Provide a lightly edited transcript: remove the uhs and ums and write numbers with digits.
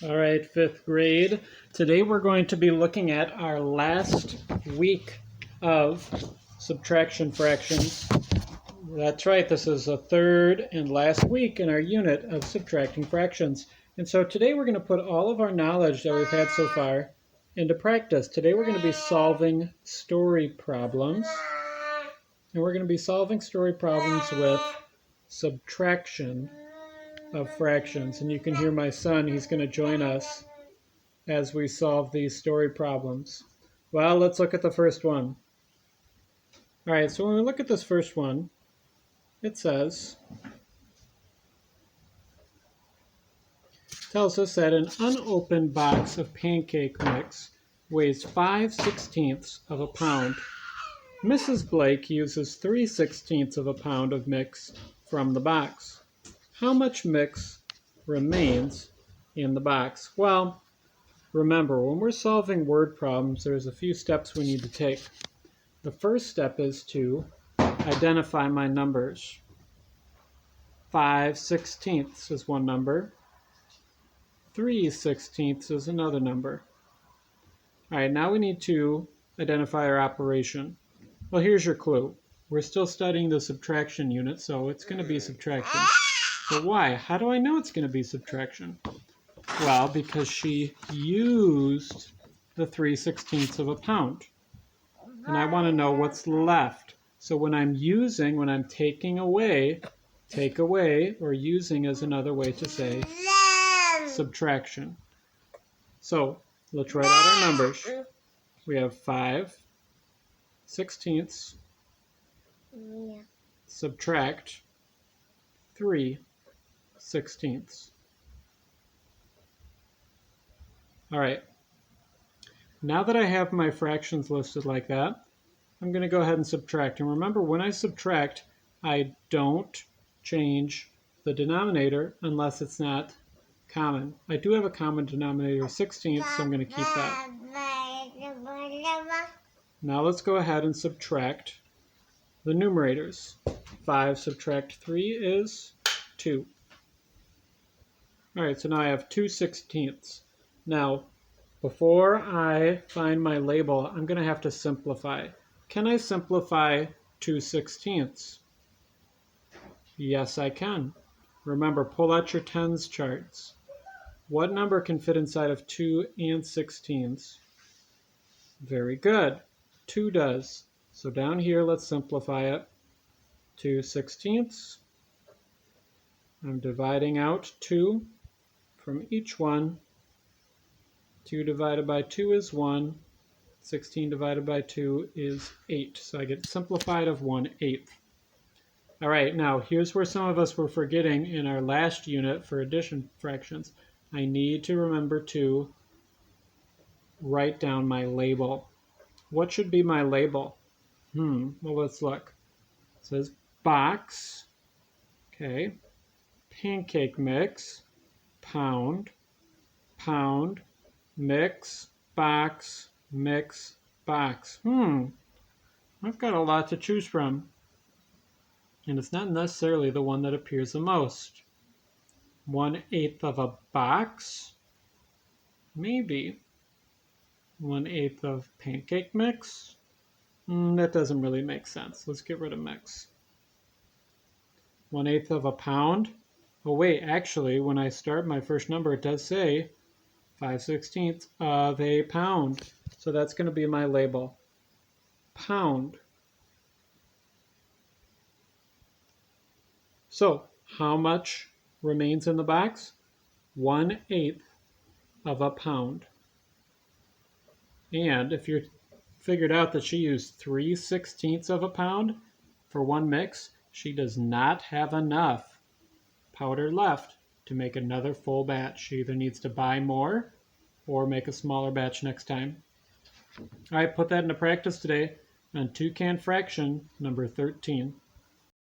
All right, fifth grade. Today we're going to be looking at our last week of subtraction fractions. That's right, this is the third and last week in our unit of subtracting fractions. And so today we're going to put all of our knowledge that we've had so far into practice. Today we're going to be solving story problems. And we're going to be solving story problems with subtraction of fractions. And you can hear my son, he's going to join us as we solve these story problems. Well, let's look at the first one. All right, so when we look at this first one, it tells us that an unopened box of pancake mix weighs 5/16 of a pound. Mrs. Blake uses 3/16 of a pound of mix from the box. How much mix remains in the box? Well, remember, when we're solving word problems, there's a few steps we need to take. The first step is to identify my numbers. 5/16 is one number. 3/16 is another number. All right, now we need to identify our operation. Well, here's your clue. We're still studying the subtraction unit, so it's going to be subtraction. But why? How do I know it's going to be subtraction? Well, because she used the 3/16 of a pound. And I want to know what's left. So when I'm using, when I'm taking away, take away, or using is another way to say subtraction. So let's write out our numbers. We have 5/16 subtract 3/16. All right. Now that I have my fractions listed like that, I'm going to go ahead and subtract. And remember, when I subtract, I don't change the denominator unless it's not common. I do have a common denominator, 16th, so I'm going to keep that. Now let's go ahead and subtract the numerators. 5 subtract 3 is 2. All right, so now I have 2/16. Now, before I find my label, I'm going to have to simplify. Can I simplify 2/16? Yes, I can. Remember, pull out your tens charts. What number can fit inside of 2 and 16s? Very good. 2 does. So down here, let's simplify it. 2/16. I'm dividing out 2 from each one. 2 divided by 2 is 1. 16 divided by 2 is 8. So I get simplified of 1/8. All right, now here's where some of us were forgetting in our last unit for addition fractions. I need to remember to write down my label. What should be my label? Well, let's look. It says box, okay, pancake mix, pound, pound, mix, box, mix, box. I've got a lot to choose from. And it's not necessarily the one that appears the most. 1/8 of a box? Maybe. 1/8 of pancake mix? That doesn't really make sense. Let's get rid of mix. 1/8 of a pound? Oh wait, actually, when I start my first number, it does say 5/16 of a pound. So that's going to be my label. Pound. So how much remains in the box? 1/8 of a pound. And if you figured out that she used 3/16 of a pound for one mix, she does not have enough powder left to make another full batch. She either needs to buy more or make a smaller batch next time. All right, put that into practice today on Toucan fraction number 13.